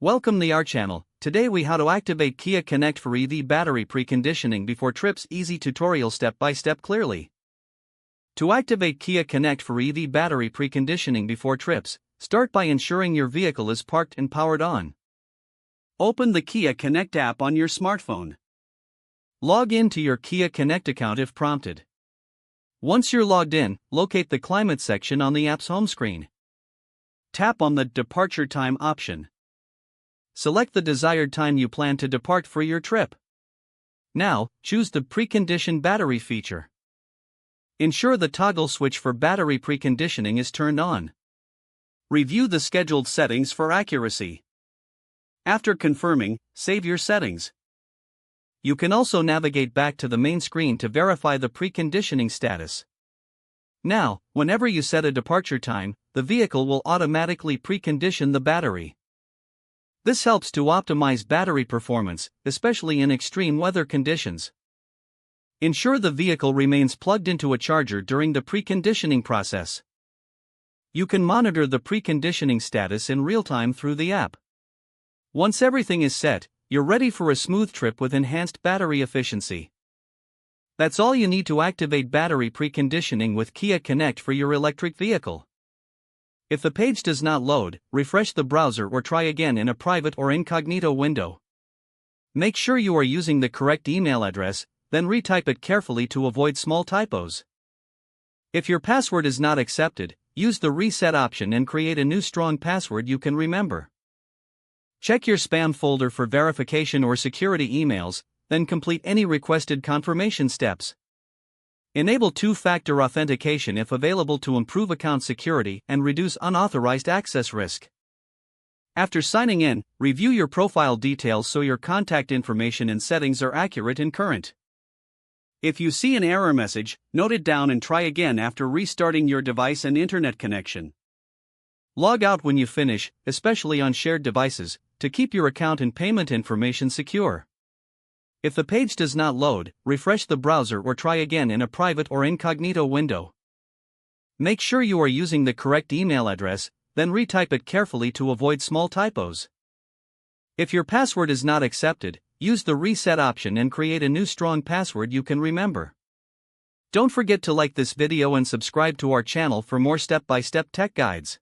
Welcome to our channel. Today we how to activate Kia Connect for EV battery preconditioning before trips. Easy tutorial step by step clearly. To activate Kia Connect for EV battery preconditioning before trips, start by ensuring your vehicle is parked and powered on. Open the Kia Connect app on your smartphone. Log in to your Kia Connect account if prompted. Once you're logged in, locate the climate section on the app's home screen. Tap on the Departure Time option. Select the desired time you plan to depart for your trip. Now, choose the Precondition Battery feature. Ensure the toggle switch for battery preconditioning is turned on. Review the scheduled settings for accuracy. After confirming, save your settings. You can also navigate back to the main screen to verify the preconditioning status. Now, whenever you set a departure time, the vehicle will automatically precondition the battery. This helps to optimize battery performance, especially in extreme weather conditions. Ensure the vehicle remains plugged into a charger during the preconditioning process. You can monitor the preconditioning status in real time through the app. Once everything is set, you're ready for a smooth trip with enhanced battery efficiency. That's all you need to activate battery preconditioning with Kia Connect for your electric vehicle. If the page does not load, refresh the browser or try again in a private or incognito window. Make sure you are using the correct email address, then retype it carefully to avoid small typos. If your password is not accepted, use the reset option and create a new strong password you can remember. Check your spam folder for verification or security emails, then complete any requested confirmation steps. Enable two-factor authentication if available to improve account security and reduce unauthorized access risk. After signing in, review your profile details so your contact information and settings are accurate and current. If you see an error message, note it down and try again after restarting your device and internet connection. Log out when you finish, especially on shared devices, to keep your account and payment information secure. If the page does not load, refresh the browser or try again in a private or incognito window. Make sure you are using the correct email address, then retype it carefully to avoid small typos. If your password is not accepted, use the reset option and create a new strong password you can remember. Don't forget to like this video and subscribe to our channel for more step-by-step tech guides.